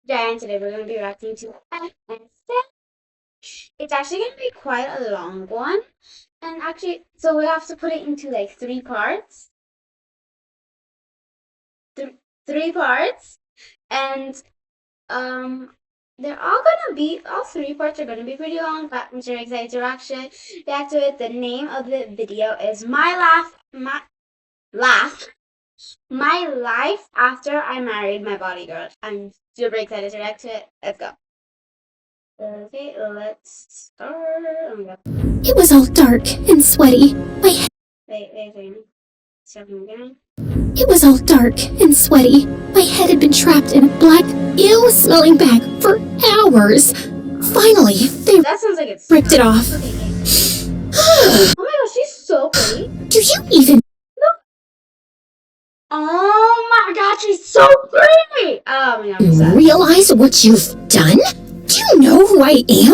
And today we're going to be reacting to It's actually going to be quite a long one. And actually, so we have to put it into like three parts. Three parts. And they're all three parts are gonna be pretty long, but I'm sure excited to react to it. The name of the video is My Life After I Married My Bodyguard. I'm super excited to react to it. Let's go. Okay, let's start. Oh my god. It was all dark and sweaty. Wait. Starting again. It was all dark and sweaty. My head had been trapped in a black, ill-smelling bag for hours. Finally, they That sounds like it's ripped it off. Oh my gosh, she's so pretty. Do you even Oh my god, she's so pretty! Oh my god, I'm sad. realize what you've done? Do you know who I am?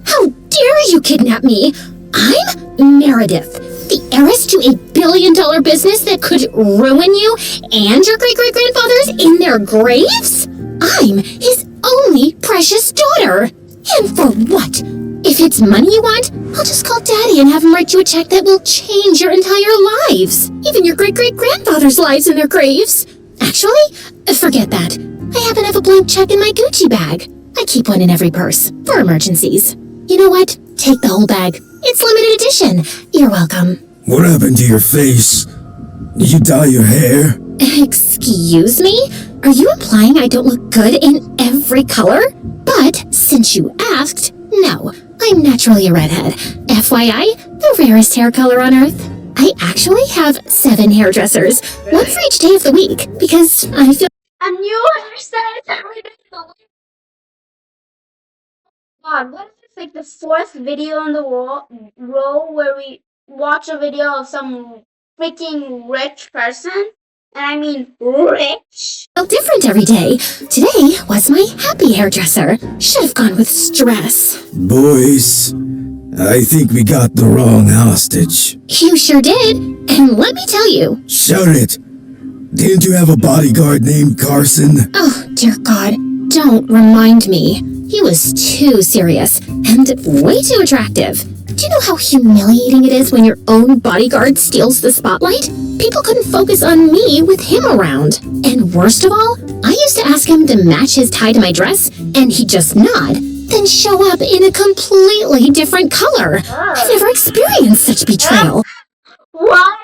How dare you kidnap me? I'm Meredith, the heiress to a billion-dollar business that could ruin you and your great-great-grandfathers in their graves? I'm his only precious daughter. And for what? If it's money you want, I'll just call Daddy and have him write you a check that will change your entire lives. Even your great-great-grandfather's lives in their graves. Actually, forget that. I happen to have a blank check in my Gucci bag. I keep one in every purse, for emergencies. You know what? Take the whole bag. It's limited edition. You're welcome. What happened to your face? Did you dye your hair? Excuse me? Are you implying I don't look good in every color? But since you asked, no, I'm naturally a redhead. FYI, the rarest hair color on Earth. I actually have 7 hairdressers, one for each day of the week, because I feel A new hairstyle every day of the week. God, what is this, like the 4th video in the row where we watch a video of some freaking rich person? And I mean rich. different every day. Today was my happy hairdresser. Should have gone with stress. Boys, I think we got the wrong hostage. You sure did, and let me tell you. Shout it! Didn't you have a bodyguard named Carson? Oh, dear God, don't remind me. He was too serious and way too attractive. Do you know how humiliating it is when your own bodyguard steals the spotlight? People couldn't focus on me with him around. And worst of all, I used to ask him to match his tie to my dress, and he'd just nod, then show up in a completely different color. I've never experienced such betrayal. What?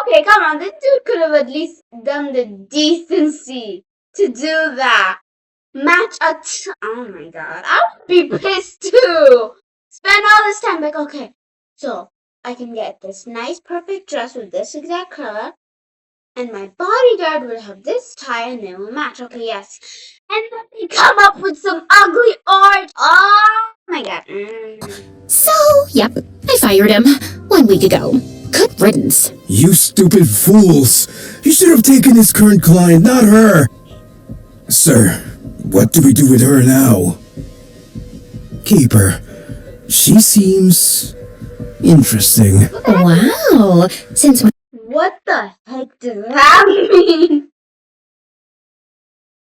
Okay, come on. This dude could have at least done the decency to do that. Oh my god. I would be pissed too. Spend all this time like, okay, so I can get this nice perfect dress with this exact color, and my bodyguard will have this tie and they will match. Okay, yes. And then they come up with some ugly art. Oh my god. So, yep, I fired him 1 week ago. Good riddance. You stupid fools! You should have taken his current client, not her! Sir, what do we do with her now? Keep her. She seems interesting. Wow, since What the heck does that mean?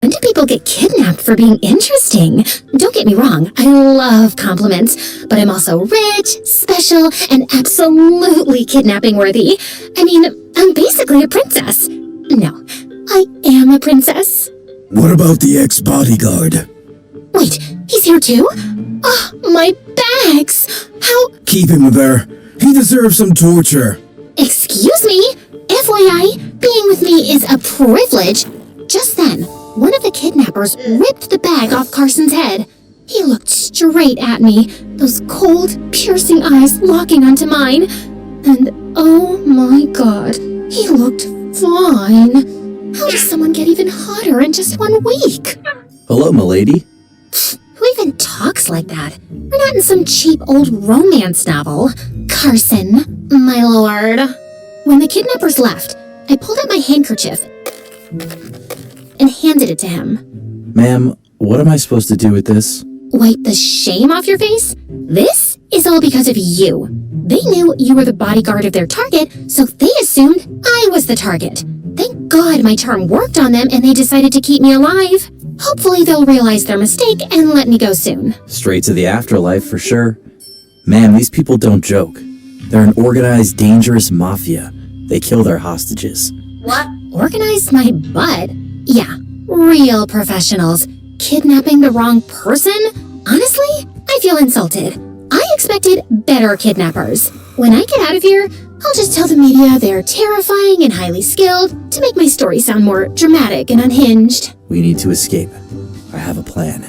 when do people get kidnapped for being interesting? Don't get me wrong, I love compliments, but I'm also rich, special, and absolutely kidnapping worthy. I mean, I'm basically a princess. No, I am a princess. What about the ex-bodyguard? Wait, he's here too? Oh, my bags! How? Keep him there. He deserves some torture. Excuse me? FYI, being with me is a privilege. Just then, one of the kidnappers ripped the bag off Carson's head. He looked straight at me, those cold, piercing eyes locking onto mine. And oh my god, he looked fine. How does someone get even hotter in just 1 week? Hello, milady. Who even talks like that? We're not in some cheap old romance novel. Carson, my lord. When the kidnappers left, I pulled out my handkerchief and handed it to him. Ma'am, what am I supposed to do with this? Wipe the shame off your face? This is all because of you. They knew you were the bodyguard of their target, so they assumed I was the target. Thank God my charm worked on them and they decided to keep me alive. Hopefully they'll realize their mistake and let me go soon. Straight to the afterlife for sure. Ma'am, these people don't joke. They're an organized, dangerous mafia. They kill their hostages. What? Organized my butt? Yeah, real professionals. Kidnapping the wrong person? Honestly, I feel insulted. I expected better kidnappers. When I get out of here, I'll just tell the media they're terrifying and highly skilled to make my story sound more dramatic and unhinged. We need to escape. I have a plan.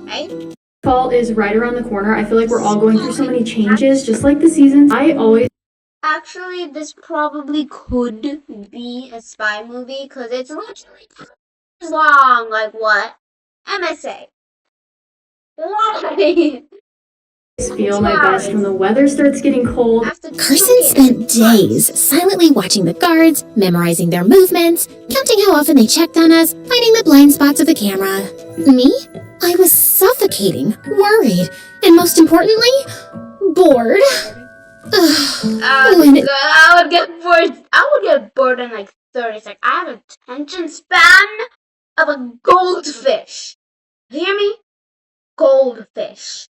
Right? Fall is right around the corner. I feel like we're all going through so many changes, just like the seasons. Actually, this probably could be a spy movie because it's literally 2 hours long. Like what? MSA. Why? feel my best when the weather starts getting cold. Carson spent days silently watching the guards, memorizing their movements, counting how often they checked on us, finding the blind spots of the camera. Me? I was suffocating, worried, and most importantly, bored. I would get bored. I would get bored in like 30 seconds. I have attention span of a goldfish. You hear me? Goldfish.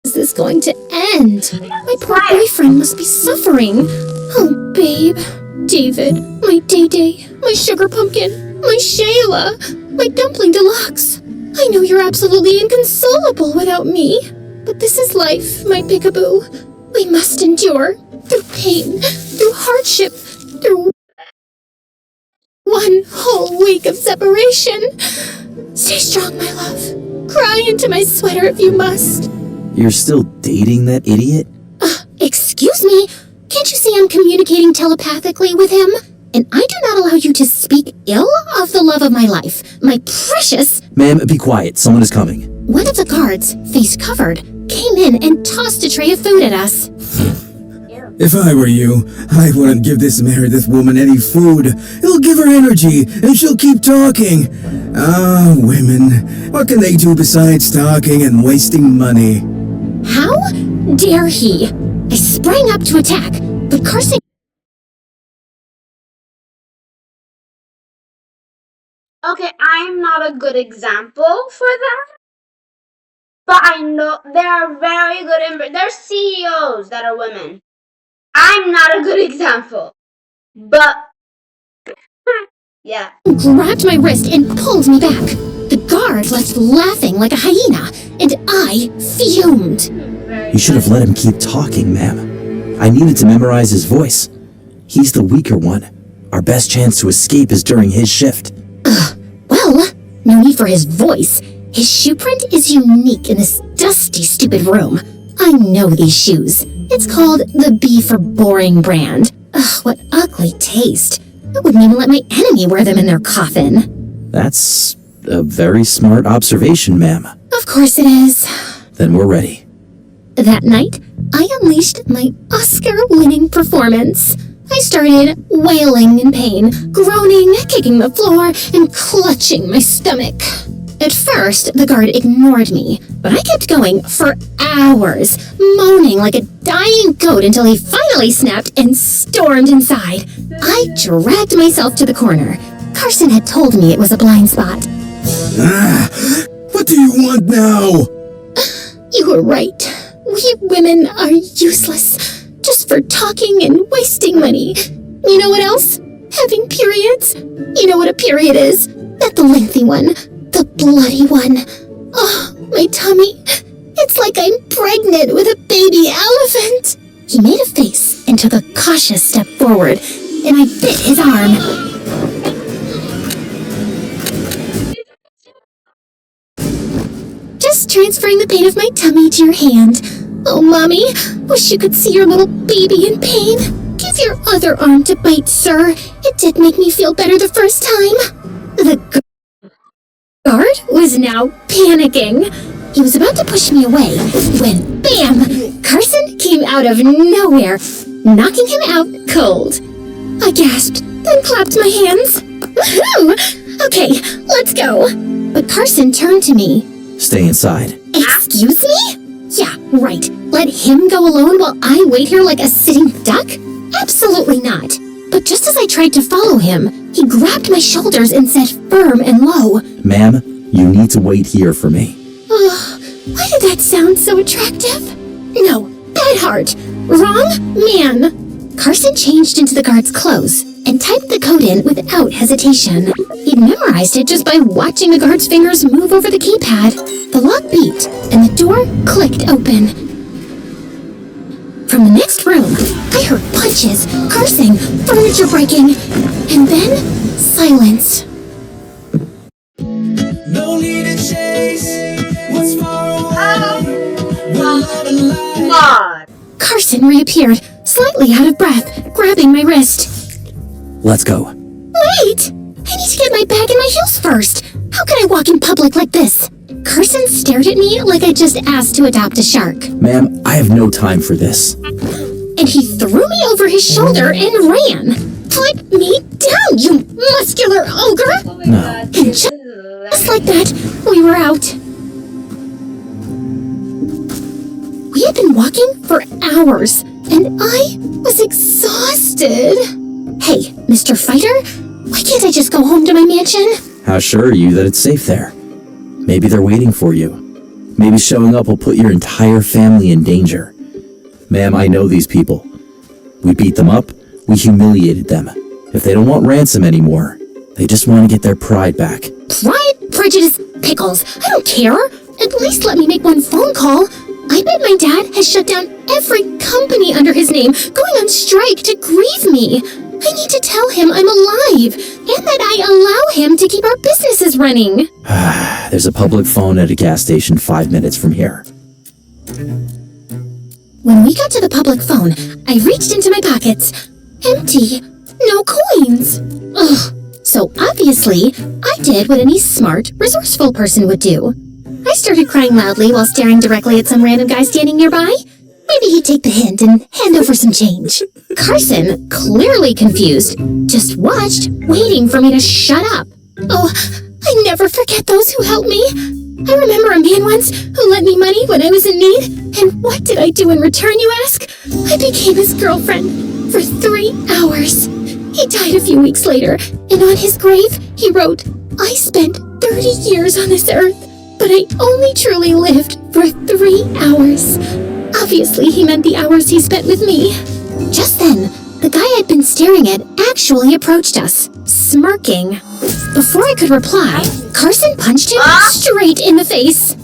Is this going to end? My poor boyfriend must be suffering. Oh, babe. David, my Day-Day, my sugar pumpkin, my Shayla, my dumpling deluxe. I know you're absolutely inconsolable without me. But this is life, my peekaboo. We must endure through pain, through hardship, through one whole week of separation. Stay strong, my love. Cry into my sweater if you must. You're still dating that idiot? Excuse me? Can't you see I'm communicating telepathically with him? And I do not allow you to speak ill of the love of my life, my precious... Ma'am, be quiet. Someone is coming. One of the guards, face covered, came in and tossed a tray of food at us. If I were you, I wouldn't give this Meredith woman any food. It'll give her energy, and she'll keep talking. Ah, women. What can they do besides talking and wasting money? How dare he? I sprang up to attack, but Carson... Okay, I'm not a good example for that. But I know there are very good... There's CEOs that are women. I'm not a good example. But... yeah. grabbed my wrist and pulled me back. The guard left laughing like a hyena, and I fumed. You should have let him keep talking, ma'am. I needed to memorize his voice. He's the weaker one. Our best chance to escape is during his shift. Well, no need for his voice. His shoe print is unique in this dusty, stupid room. I know these shoes. It's called the B for Boring brand. Ugh, what ugly taste. I wouldn't even let my enemy wear them in their coffin. That's a very smart observation, ma'am. Of course it is. Then we're ready. That night, I unleashed my Oscar-winning performance. I started wailing in pain, groaning, kicking the floor, and clutching my stomach. At first, the guard ignored me, but I kept going for hours, moaning like a dying goat until he finally snapped and stormed inside. I dragged myself to the corner. Carson had told me it was a blind spot. What do you want now? You were right. We women are useless, just for talking and wasting money. You know what else? Having periods. You know what a period is? Not the lengthy one, the bloody one. Oh, my tummy. It's like I'm pregnant with a baby elephant. He made a face and took a cautious step forward, and I bit his arm. Just transferring the pain of my tummy to your hand. Oh, Mommy, wish you could see your little baby in pain. Give your other arm to bite, sir. It did make me feel better the first time. The guard was now panicking. He was about to push me away when, bam, Carson came out of nowhere, knocking him out cold. I gasped, then clapped my hands. Woohoo! Okay, let's go. But Carson turned to me. Stay inside. Excuse me? Yeah, right. Let him go alone while I wait here like a sitting duck? Absolutely not. But just as I tried to follow him, he grabbed my shoulders and said firm and low, Ma'am, You need to wait here for me. Oh, why did that sound so attractive? No, bad heart. Wrong man. Carson changed into the guard's clothes and typed the code in without hesitation. He'd memorized it just by watching the guard's fingers move over the keypad. The lock beat, and the door clicked open. From the next room, I heard punches, cursing, furniture breaking, and then silence. No need to chase what's far away. God. Carson reappeared, slightly out of breath, grabbing my wrist. Let's go. Wait! I need to get my bag and my heels first. How can I walk in public like this? Carson stared at me like I just asked to adopt a shark. Ma'am, I have no time for this. And he threw me over his shoulder and ran. Put me down, you muscular ogre! No. And just like that, we were out. We had been walking for hours, and I was exhausted. Hey, Mr. Fighter, why can't I just go home to my mansion? How sure are you that it's safe there? Maybe they're waiting for you. Maybe showing up will put your entire family in danger. Ma'am, I know these people. We beat them up, we humiliated them. If they don't want ransom anymore, they just want to get their pride back. Pride, prejudice, pickles. I don't care. At least let me make one phone call. I bet my dad has shut down every company under his name, going on strike to grieve me. I need to tell him I'm alive, and that I allow him to keep our businesses running. There's a public phone at a gas station 5 minutes from here. When we got to the public phone, I reached into my pockets. Empty. No coins. Ugh. So obviously, I did what any smart, resourceful person would do. I started crying loudly while staring directly at some random guy standing nearby. Maybe he'd take the hint and hand over some change. Carson, clearly confused, just watched, waiting for me to shut up. Oh, I never forget those who helped me. I remember a man once who lent me money when I was in need. And what did I do in return, you ask? I became his girlfriend for 3 hours. He died a few weeks later, and on his grave, he wrote, "I spent 30 years on this earth, but I only truly lived for 3 hours." Obviously, he meant the hours he spent with me. Just then, the guy I'd been staring at actually approached us, smirking. Before I could reply, Carson punched him straight in the face.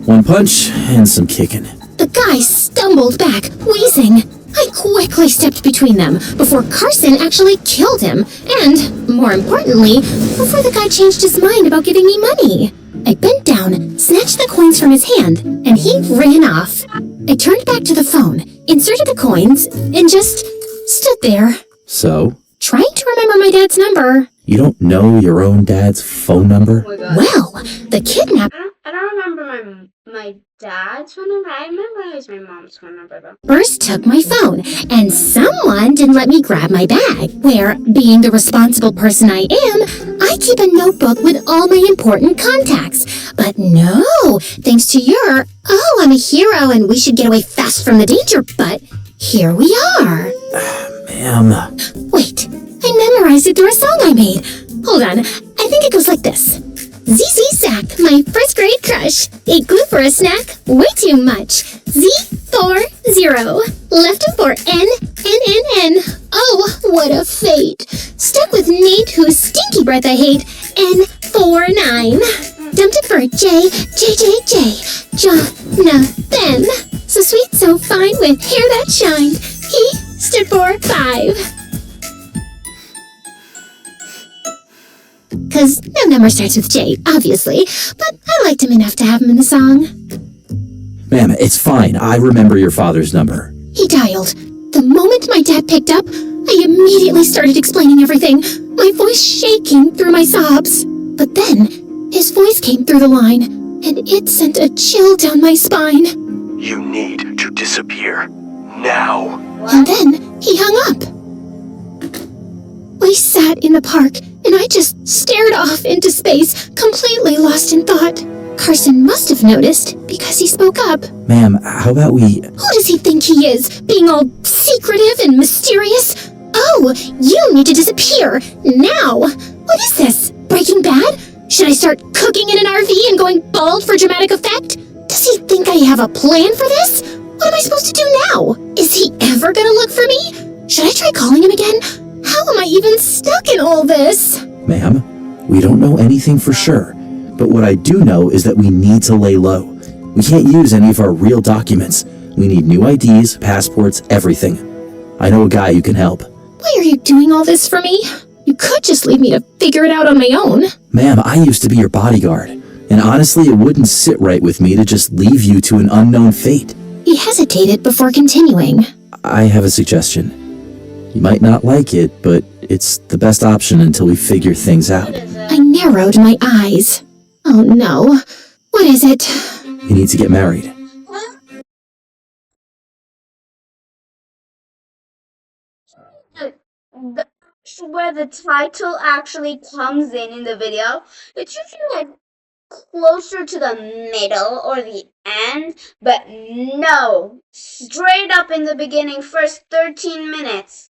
One punch and some kicking. The guy stumbled back, wheezing. I quickly stepped between them before Carson actually killed him, and, more importantly, before the guy changed his mind about giving me money. I bent down, snatched the coins from his hand, and he ran off. I turned back to the phone, inserted the coins, and just stood there, So, trying to remember my dad's number. you don't know your own dad's phone number? Oh my God. Well, the kidnappers I don't remember my dad's phone number. I remember it was my mom's phone number though. took my phone, and someone didn't let me grab my bag, where, being the responsible person I am, I keep a notebook with all my important contacts. But no, thanks to your, "Oh, I'm a hero and we should get away fast from the danger," but here we are. Ma'am. Wait, I memorized it through a song I made. Hold on, I think it goes like this. ZZ Sack, my first grade crush. Ate glue for a snack, way too much. Z40, left him for N. Oh, what a fate. Stuck with Nate, whose stinky breath I hate. N49. Dumped it for J, Jonathan. So sweet, so fine, with hair that shined. He stood for 5. 'Cause no number starts with J, obviously, but I liked him enough to have him in the song. Ma'am, it's fine. I remember your father's number. He dialed. The moment my dad picked up, I immediately started explaining everything, my voice shaking through my sobs. But then, his voice came through the line, and it sent a chill down my spine. You need to disappear. Now. And then, he hung up. We sat in the park, and I just stared off into space, completely lost in thought. Carson must have noticed, because he spoke up. Ma'am, how about we... Who does he think he is, being all secretive and mysterious? Oh, you need to disappear, now! What is this, Breaking Bad? Should I start cooking in an RV and going bald for dramatic effect? Does he think I have a plan for this? What am I supposed to do now? Is he ever gonna look for me? Should I try calling him again? How am I even stuck in all this? Ma'am, we don't know anything for sure, but what I do know is that we need to lay low. We can't use any of our real documents. We need new IDs, passports, everything. I know a guy who can help. Why are you doing all this for me? You could just leave me to figure it out on my own. Ma'am, I used to be your bodyguard, and honestly, it wouldn't sit right with me to just leave you to an unknown fate. He hesitated before continuing. I have a suggestion. You might not like it, but it's the best option until we figure things out. I narrowed my eyes. Oh no. What is it? You need to get married. Where the title actually comes in the video, it's usually like closer to the middle or the end, but no, straight up in the beginning, first 13 minutes.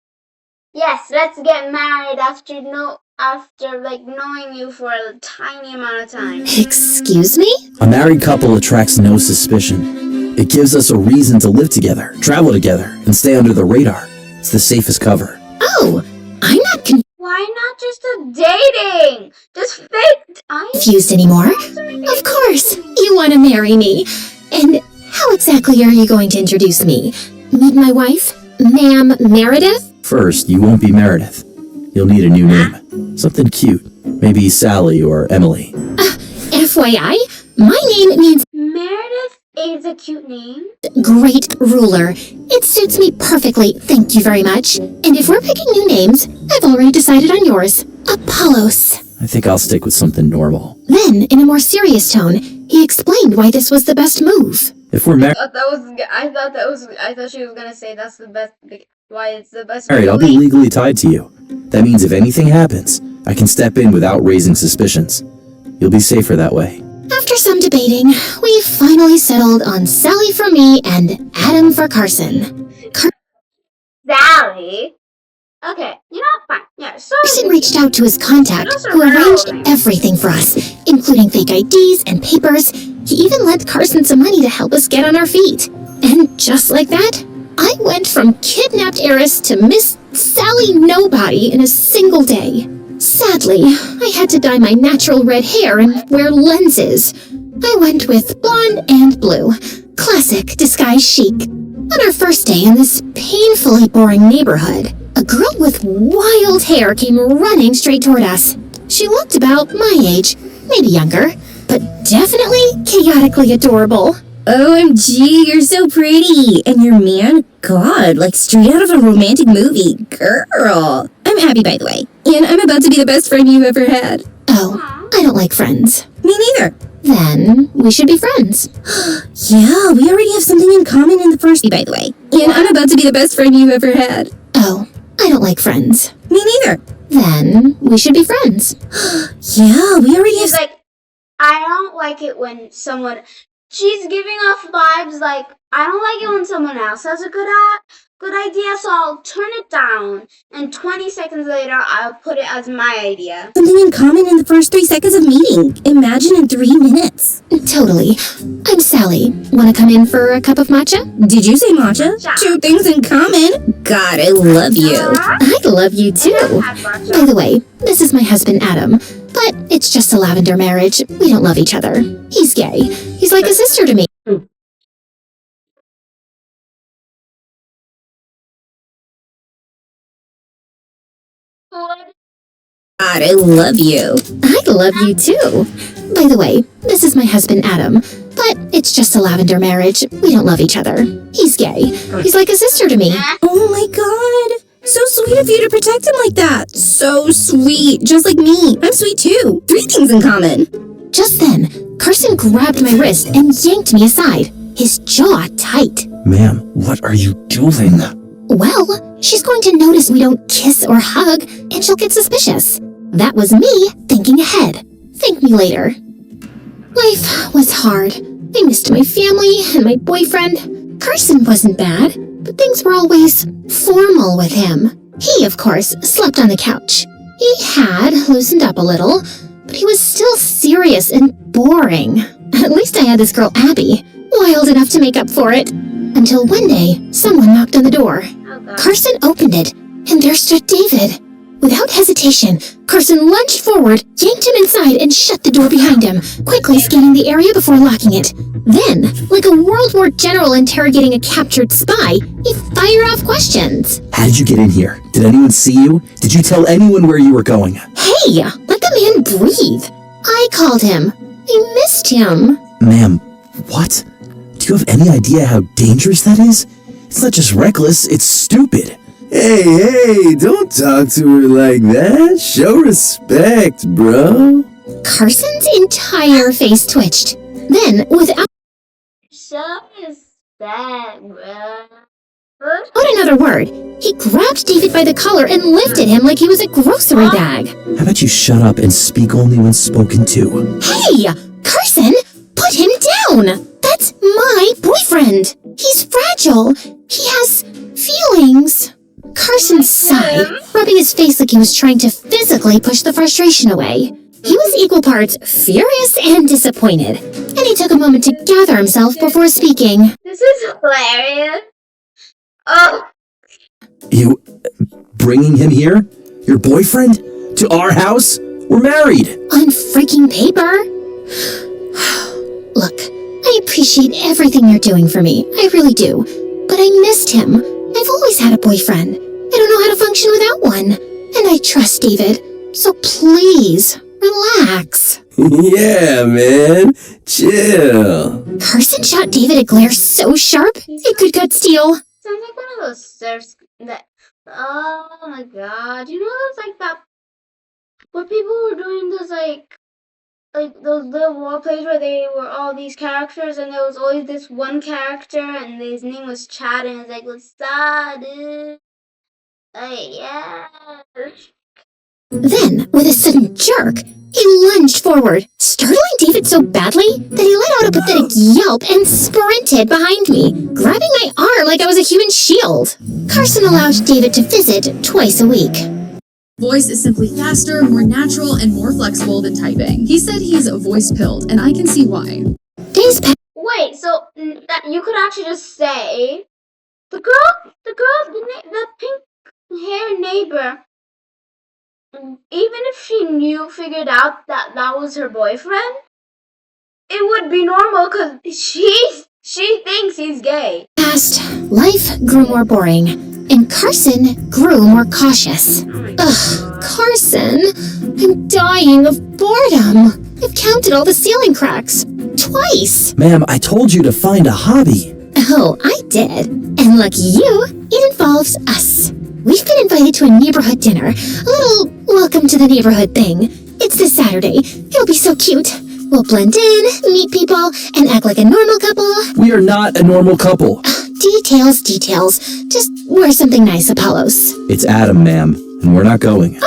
Yes, let's get married after knowing you for a tiny amount of time. Excuse me? A married couple attracts no suspicion. It gives us a reason to live together, travel together, and stay under the radar. It's the safest cover. Oh, I'm not Why not just a dating? Just fake. confused anymore. Of course, you want to marry me. And how exactly are you going to introduce me? Meet my wife, Ma'am Meredith? First, you won't be Meredith. You'll need a new name. Something cute. Maybe Sally or Emily. FYI, my name means Meredith is a cute name. great ruler. It suits me perfectly, thank you very much. And if we're picking new names, I've already decided on yours. Apollos. I think I'll stick with something normal. Then, in a more serious tone, he explained why this was the best move. If we're I thought she was gonna say that's the best. Why it's the best. married, I'll be legally tied to you. That means if anything happens, I can step in without raising suspicions. You'll be safer that way. After some debating, we finally settled on Sally for me and Adam for Carson. Sally. Okay, fine. Yeah, so Carson reached out to his contact, who arranged everything for us, including fake IDs and papers. He even lent Carson some money to help us get on our feet. And just like that, I went from kidnapped heiress to Miss Sally Nobody in a single day. Sadly, I had to dye my natural red hair and wear lenses. I went with blonde and blue. Classic disguise chic. On our first day in this painfully boring neighborhood, a girl with wild hair came running straight toward us. She looked about my age, maybe younger, but definitely chaotically adorable. OMG, you're so pretty. And your man, God, like straight out of a romantic movie. Girl. I'm Abby, by the way. And I'm about to be the best friend you've ever had. Oh, I don't like friends. Me neither. Then we should be friends. Yeah, we already have something in common in the first, by the way. And I'm about to be the best friend you've ever had. Oh, I don't like friends. Me neither. Then we should be friends. Yeah, we already have. He's like, I don't like it when someone. She's giving off vibes like I don't like it when someone else has a good idea, so I'll turn it down, and 20 seconds later, I'll put it as my idea. Something in common in the first 3 seconds of meeting. Imagine in 3 minutes. Totally. I'm Sally. Want to come in for a cup of matcha? Did you say matcha? 2 things in common. God, I love you. I love you too. By the way, this is my husband Adam, but it's just a lavender marriage. We don't love each other. He's gay. He's like a sister to me. God, I love you. I love you too. By the way, this is my husband Adam, but it's just a lavender marriage. We don't love each other. He's gay. He's like a sister to me. Oh my God. So sweet of you to protect him like that. So sweet. Just like me. I'm sweet too. 3 things in common. Just then, Carson grabbed my wrist and yanked me aside, his jaw tight. Ma'am, what are you doing? Well, she's going to notice we don't kiss or hug, and she'll get suspicious. That was me thinking ahead. Thank me later. Life was hard. I missed my family and my boyfriend. Carson wasn't bad, but things were always formal with him. He, of course, slept on the couch. He had loosened up a little, but he was still serious and boring. At least I had this girl Abby, wild enough to make up for it. Until one day, someone knocked on the door. Oh, God. Carson opened it, and there stood David. Without hesitation, Carson lunged forward, yanked him inside, and shut the door behind him, quickly scanning the area before locking it. Then, like a World War general interrogating a captured spy, he fired off questions. How did you get in here? Did anyone see you? Did you tell anyone where you were going? Hey, let the man breathe. I called him. I missed him. Ma'am, what? Do you have any idea how dangerous that is? It's not just reckless, it's stupid. Hey, don't talk to her like that. Show respect, bro. Carson's entire face twitched. Then, without So is that, bro. another word, he grabbed David by the collar and lifted him like he was a grocery bag. How about you shut up and speak only when spoken to? Hey, Carson, put him down. That's my boyfriend. He's fragile. He has feelings. Carson sighed, rubbing his face like he was trying to physically push the frustration away. He was equal parts furious and disappointed, and he took a moment to gather himself before speaking. This is hilarious. Oh, You bringing him here? Your boyfriend? To our house? We're married. On freaking paper? Look, I appreciate everything you're doing for me. I really do. But I missed him. I've always had a boyfriend. I don't know how to function without one. And I trust David. So please, relax. Yeah, man. Chill. Carson shot David a glare so sharp, it could cut steel. sounds like one of those surfs that. Oh my God! You know those like that. Where people were doing those like those little role plays where they were all these characters and there was always this one character and his name was Chad and it's like, what's that, dude? Like, yeah. Then, with a sudden jerk, he lunged forward, startling David so badly that he let out a pathetic yelp and sprinted behind me, grabbing my arm like I was a human shield. Carson allowed David to visit twice a week. Voice is simply faster, more natural, and more flexible than typing. He said he's voice-pilled, and I can see why. Days passed. Wait, so that you could actually just say the pink hair neighbor. Even if she figured out that that was her boyfriend, it would be normal because she thinks he's gay. Life grew more boring, and Carson grew more cautious. Ugh, Carson, I'm dying of boredom. I've counted all the ceiling cracks. Twice. Ma'am, I told you to find a hobby. Oh, I did. And lucky you, it involves us. We've been invited to a neighborhood dinner. A little welcome to the neighborhood thing. It's this Saturday. It'll be so cute. We'll blend in, meet people, and act like a normal couple. We are not a normal couple. Details. Just wear something nice, Apollos. It's Adam, ma'am, and we're not going.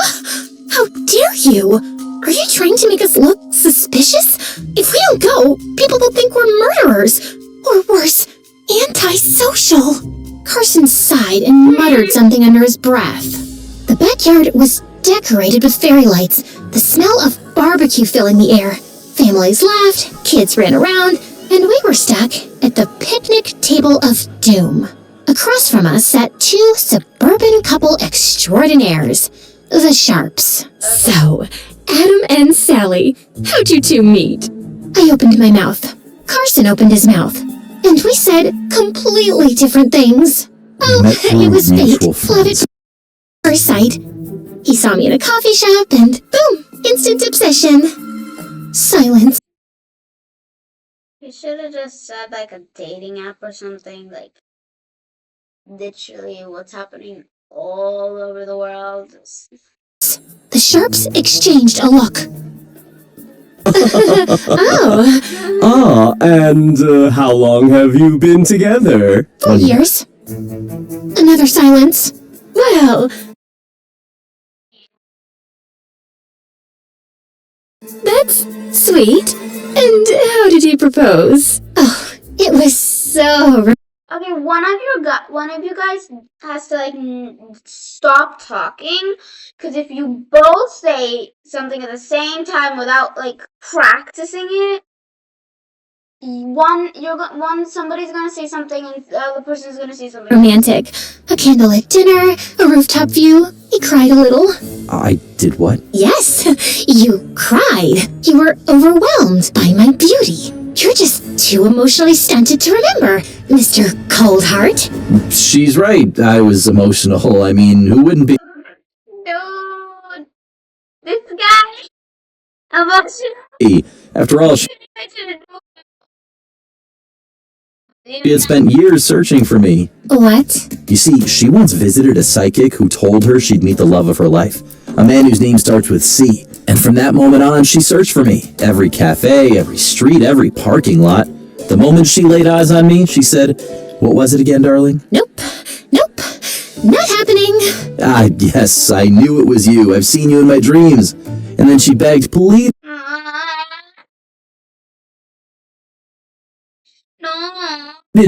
How dare you? Are you trying to make us look suspicious? If we don't go, people will think we're murderers. Or worse, antisocial. Carson sighed and muttered something under his breath. The backyard was decorated with fairy lights, the smell of barbecue filling the air. Families laughed, kids ran around, and we were stuck at the picnic table of doom. Across from us sat two suburban couple extraordinaires, the Sharps. So, Adam and Sally, how'd you two meet? I opened my mouth. Carson opened his mouth. And we said completely different things. Oh, it was fate. Love it first sight. He saw me in a coffee shop and boom, instant obsession. Silence. You should have just said like a dating app or something, like literally what's happening all over the world. The Sharps exchanged a look. Oh. And how long have you been together? 4 years. Another silence. Well, that's sweet. And how did he propose? Oh, it was so Okay, one of you guys has to like stop talking, because if you both say something at the same time without like practicing it, somebody's gonna say something and the other person's gonna say something. Romantic. A candlelit dinner, a rooftop view. He cried a little. I did what? Yes, you cried. You were overwhelmed by my beauty. You're just too emotionally stunted to remember, Mr. Coldheart. She's right. I was emotional. I mean, who wouldn't be? Dude, this guy, emotional. After all, she had spent years searching for me. What? You see, she once visited a psychic who told her she'd meet the love of her life, a man whose name starts with C. And from that moment on, she searched for me. Every cafe, every street, every parking lot. The moment she laid eyes on me, she said, "What was it again, darling?" Nope. Not happening. Ah, yes, I knew it was you. I've seen you in my dreams. And then she begged, please. No.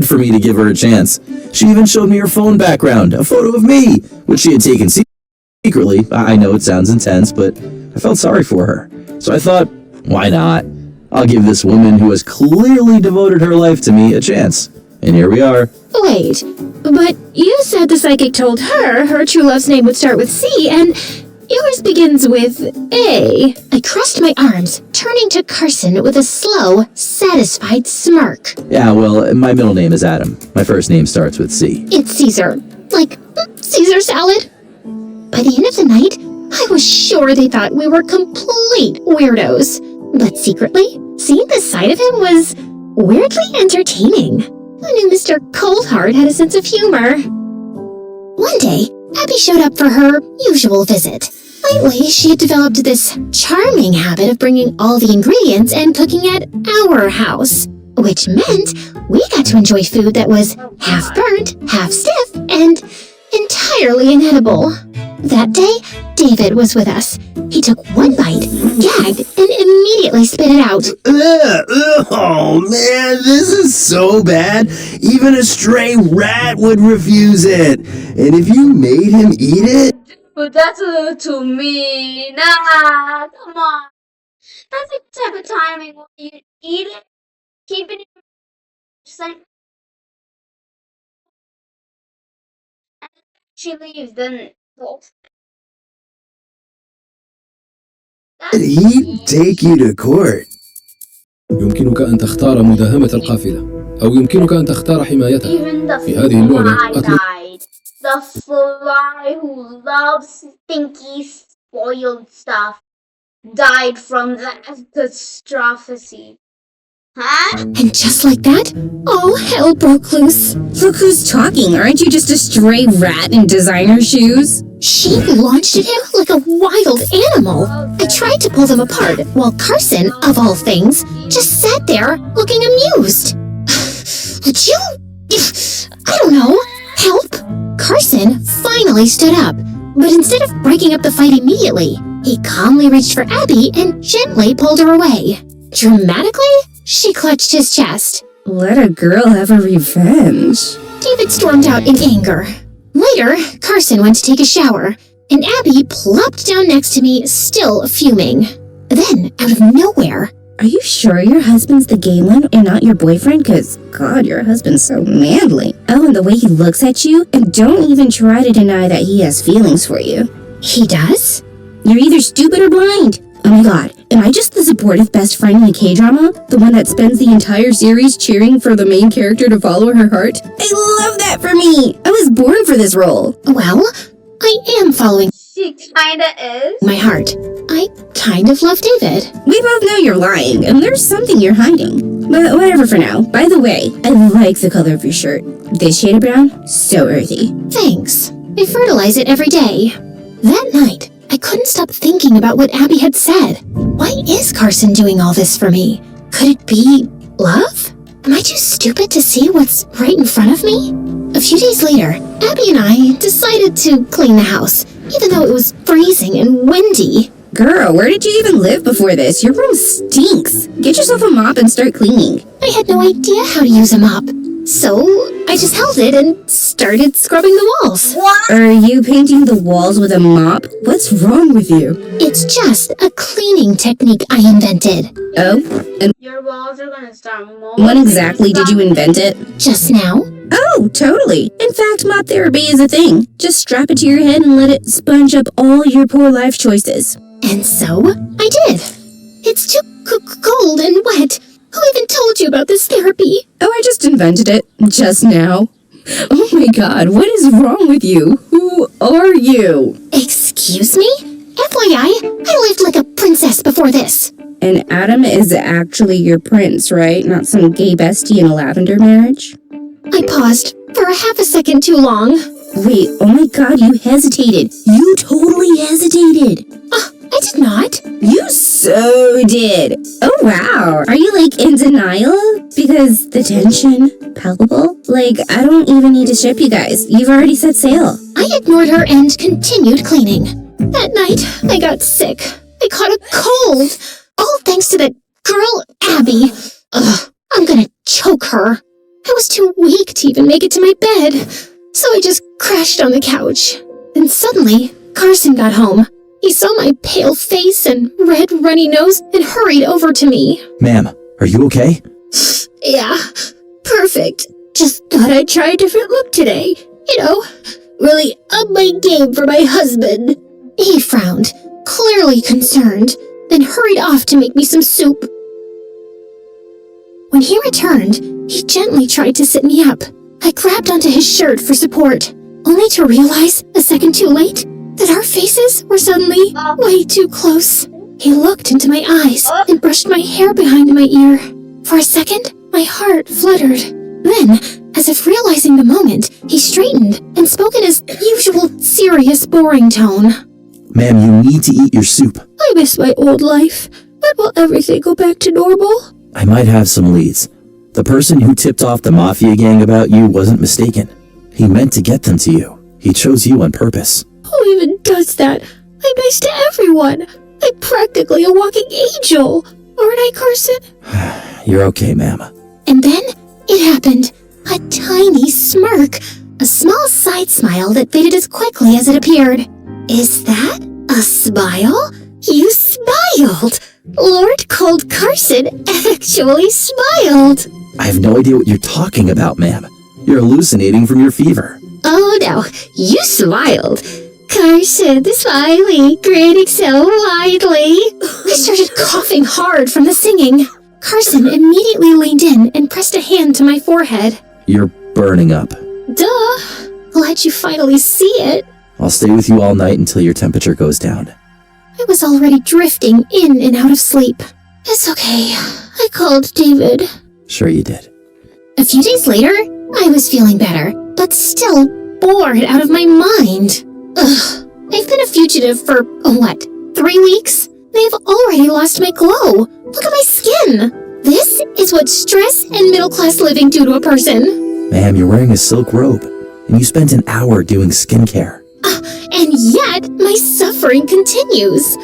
For me to give her a chance. She even showed me her phone background, a photo of me, which she had taken secretly. I know it sounds intense, but I felt sorry for her. So I thought, why not? I'll give this woman who has clearly devoted her life to me a chance. And here we are. Wait, but you said the psychic told her true love's name would start with C, and yours begins with A. I crossed my arms, turning to Carson with a slow, satisfied smirk. Yeah, well, my middle name is Adam. My first name starts with C. It's Caesar. Like Caesar salad. By the end of the night, I was sure they thought we were complete weirdos. But secretly, seeing the side of him was weirdly entertaining. I knew Mr. Coldheart had a sense of humor. One day, Abby showed up for her usual visit. Lately, she had developed this charming habit of bringing all the ingredients and cooking at our house, which meant we got to enjoy food that was half burnt, half stiff, and entirely inedible. That day, David was with us. He took one bite, gagged, and immediately spit it out. Oh man, this is so bad. Even a stray rat would refuse it. And if you made him eat it... But that's a little too mean. Nah, come on. That's the type of timing where you eat it, keep it in your just like, and she leaves, then well, He'd take you to court. يمكنك أن تختار مداهمة القافلة أو يمكنك أن تختار حمايتها. even the في هذه اللعبة fly أطلق died. The fly who loves stinky, spoiled stuff died from the catastrophe. Huh? And just like that, all hell broke loose. Look who's talking. Aren't you just a stray rat in designer shoes? She launched at him like a wild animal. I tried to pull them apart, while Carson, of all things, just sat there looking amused. Would you... I don't know, help? Carson finally stood up, but instead of breaking up the fight immediately, he calmly reached for Abby and gently pulled her away. Dramatically, she clutched his chest. Let a girl have a revenge. David stormed out in anger. Later, Carson went to take a shower, and Abby plopped down next to me, still fuming. Then, out of nowhere... Are you sure your husband's the gay one and not your boyfriend? Cause, God, your husband's so manly. Oh, and the way he looks at you, and don't even try to deny that he has feelings for you. He does? You're either stupid or blind. Oh my God, am I just the supportive best friend in a K-drama? The one that spends the entire series cheering for the main character to follow her heart? I love that for me! I was born for this role. Well, I am following She kinda is. my heart. I kind of love David. We both know you're lying, and there's something you're hiding. But whatever for now. By the way, I like the color of your shirt. This shade of brown, so earthy. Thanks. I fertilize it every day. That night, I couldn't stop thinking about what Abby had said. Why is Carson doing all this for me? Could it be love? Am I too stupid to see what's right in front of me? A few days later, Abby and I decided to clean the house, even though it was freezing and windy. Girl, where did you even live before this? Your room stinks. Get yourself a mop and start cleaning. I had no idea how to use a mop. So I just held it and started scrubbing the walls. What? Are you painting the walls with a mop? What's wrong with you? It's just a cleaning technique I invented. Oh, and Your walls are gonna start molding. when exactly did you invent it? Just now. Oh, totally. In fact, mop therapy is a thing. Just strap it to your head and let it sponge up all your poor life choices. And so I did. It's too cold and wet. Who even told you about this therapy? Oh, I just invented it. Just now. Oh my god, what is wrong with you? Who are you? Excuse me? FYI, I lived like a princess before this. And Adam is actually your prince, right? Not some gay bestie in a lavender marriage? I paused for a half a second too long. Wait, oh my god, you hesitated. You totally hesitated. I did not. You so did. Oh wow, are you like in denial? Because the tension, palpable? Like, I don't even need to ship you guys. You've already set sail. I ignored her and continued cleaning. That night, I got sick. I caught a cold. All thanks to that girl, Abby. Ugh, I'm gonna choke her. I was too weak to even make it to my bed, so I just crashed on the couch. And suddenly, Carson got home. He saw my pale face and red, runny nose and hurried over to me. Ma'am, are you okay? Yeah, perfect. Just thought I'd try a different look today. You know, really up my game for my husband. He frowned, clearly concerned, then hurried off to make me some soup. When he returned, he gently tried to sit me up. I grabbed onto his shirt for support, only to realize, a second too late, that our faces were suddenly way too close. He looked into my eyes and brushed my hair behind my ear. For a second, my heart fluttered. Then, as if realizing the moment, he straightened and spoke in his usual serious, boring tone. Ma'am, you need to eat your soup. I miss my old life, but will everything go back to normal? I might have some leads. The person who tipped off the mafia gang about you wasn't mistaken. He meant to get them to you. He chose you on purpose. Who even does that? I'm nice to everyone. I'm practically a walking angel. Aren't I, Carson? You're okay, ma'am. And then it happened. A tiny smirk. A small side smile that faded as quickly as it appeared. Is that a smile? You smiled. Lord Cold Carson actually smiled. I have no idea what you're talking about, ma'am. You're hallucinating from your fever. Oh no, you smiled. Carson, the smiley, grinning so widely. I started coughing hard from the singing. Carson immediately leaned in and pressed a hand to my forehead. You're burning up. Duh. Glad you finally see it. I'll stay with you all night until your temperature goes down. I was already drifting in and out of sleep. It's okay. I called David. Sure you did. A few days later, I was feeling better, but still bored out of my mind. Ugh. I've been a fugitive for, 3 weeks? They've already lost my glow. Look at my skin. This is what stress and middle-class living do to a person. Ma'am, you're wearing a silk robe, and you spent an hour doing skincare. And yet, my suffering continues.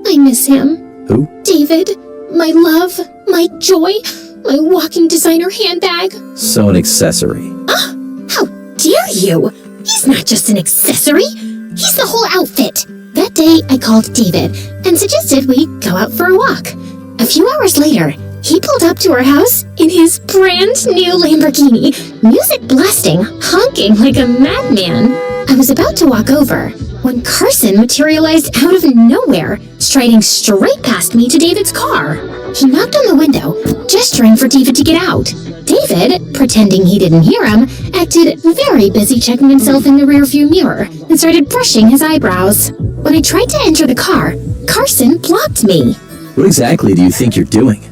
I miss him. Who? David, my love, my joy, my walking designer handbag. So an accessory. How dare you? He's not just an accessory. He's the whole outfit. That day, I called David and suggested we go out for a walk. A few hours later, he pulled up to our house in his brand new Lamborghini, music blasting, honking like a madman. I was about to walk over when Carson materialized out of nowhere, striding straight past me to David's car. He knocked on the window, gesturing for David to get out. David, pretending he didn't hear him, acted very busy checking himself in the rearview mirror and started brushing his eyebrows. When I tried to enter the car, Carson blocked me. What exactly do you think you're doing?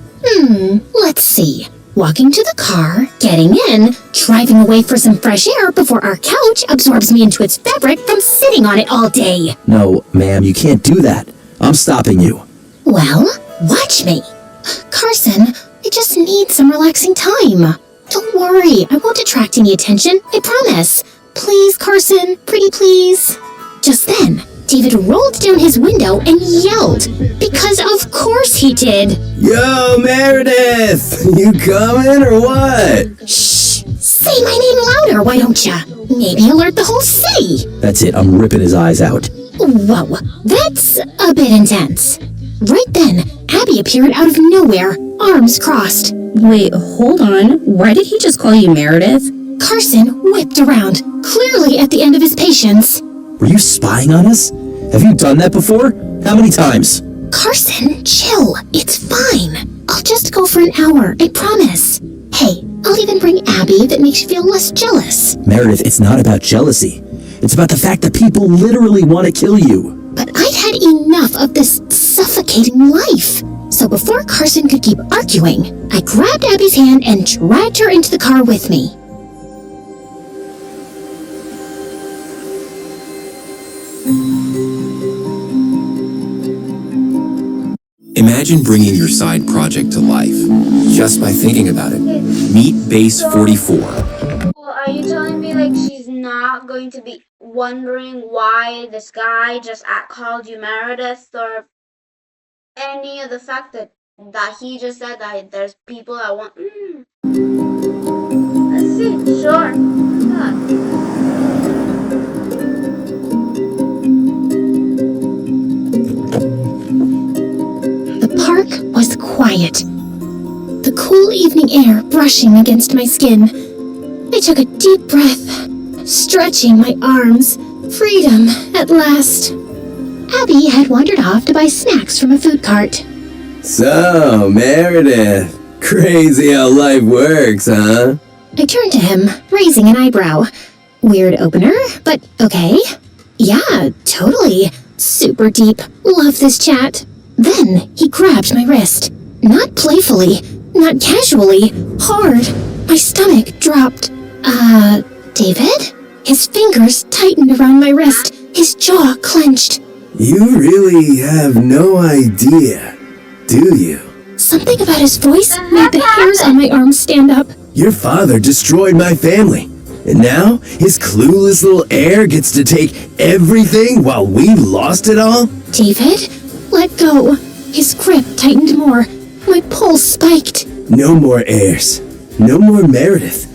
Let's see. Walking to the car, getting in, driving away for some fresh air before our couch absorbs me into its fabric from sitting on it all day. No, ma'am, you can't do that. I'm stopping you. Well, watch me. Carson, I just need some relaxing time. Don't worry, I won't attract any attention, I promise. Please, Carson, pretty please. Just then, David rolled down his window and yelled. Because of course he did. Yo, Meredith! You coming or what? Shh! Say my name louder, why don't ya? Maybe alert the whole city. That's it, I'm ripping his eyes out. Whoa, that's a bit intense. Right then, Abby appeared out of nowhere, arms crossed. Wait, hold on. Why did he just call you Meredith? Carson whipped around, clearly at the end of his patience. Were you spying on us? Have you done that before? How many times? Carson, chill. It's fine. I'll just go for an hour, I promise. Hey, I'll even bring Abby if it makes you feel less jealous. Meredith, it's not about jealousy. It's about the fact that people literally want to kill you. But I'd had enough of this suffocating life. So before Carson could keep arguing, I grabbed Abby's hand and dragged her into the car with me. Imagine bringing your side project to life just by thinking about it. Meet Base 44. Well, are you telling me like she's not going to be wondering why this guy just called you Meredith, or any of the fact that he just said that there's people that want? Let's see. Sure. Yeah. The park was quiet. The cool evening air brushing against my skin. I took a deep breath, stretching my arms. Freedom, at last. Abby had wandered off to buy snacks from a food cart. So, Meredith, crazy how life works, huh? I turned to him, raising an eyebrow. Weird opener, but okay. Yeah, totally. Super deep. Love this chat. Then he grabbed my wrist. Not playfully, not casually, hard. My stomach dropped. David? His fingers tightened around my wrist. His jaw clenched. You really have no idea, do you? Something about his voice made the hairs on my arms stand up. Your father destroyed my family, and now his clueless little heir gets to take everything while we lost it all? David, let go. His grip tightened more. My pulse spiked. No more heirs. No more Meredith.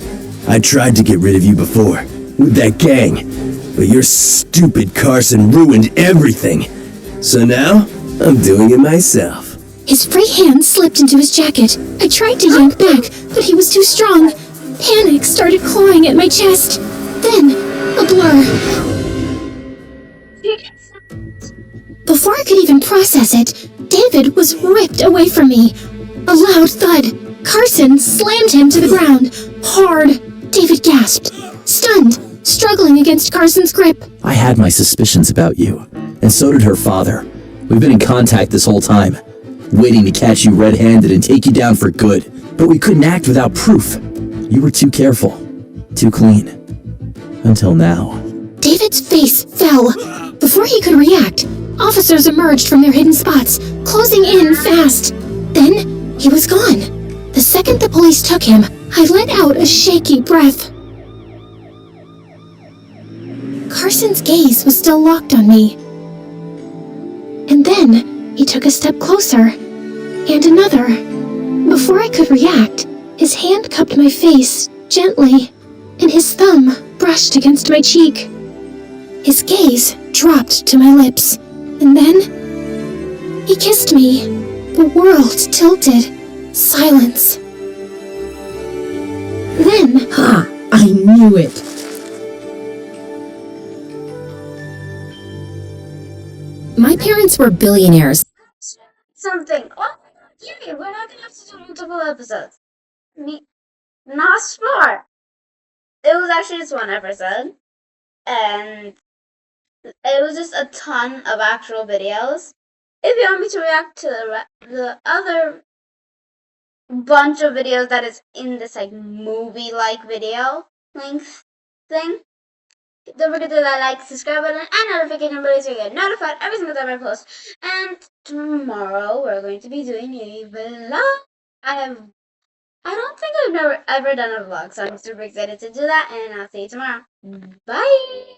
I tried to get rid of you before, with that gang, but your stupid Carson ruined everything. So now, I'm doing it myself. His free hand slipped into his jacket. I tried to yank back, but he was too strong. Panic started clawing at my chest. Then, a blur. Before I could even process it, David was ripped away from me. A loud thud. Carson slammed him to the ground. Hard. David gasped. Stunned. Struggling against Carson's grip. I had my suspicions about you, and so did her father. We've been in contact this whole time, waiting to catch you red-handed and take you down for good. But we couldn't act without proof. You were too careful, too clean. Until now. David's face fell. Before he could react, officers emerged from their hidden spots, closing in fast. Then, he was gone. The second the police took him, I let out a shaky breath. Carson's gaze was still locked on me. And then, he took a step closer. And another. Before I could react, his hand cupped my face, gently, and his thumb brushed against my cheek. His gaze dropped to my lips, and then he kissed me. The world tilted. Silence. Then, I knew it. My parents were billionaires. Something. Oh, yay, we're not gonna have to do multiple episodes. Not smart. It was actually just one episode, and it was just a ton of actual videos. If you want me to react to the other bunch of videos that is in this like movie-like video length thing, don't forget to hit that like, subscribe button, and notification bell so you get notified every single time I post. And tomorrow we're going to be doing a vlog. I don't think I've ever done a vlog, so I'm super excited to do that, and I'll see you tomorrow. Bye!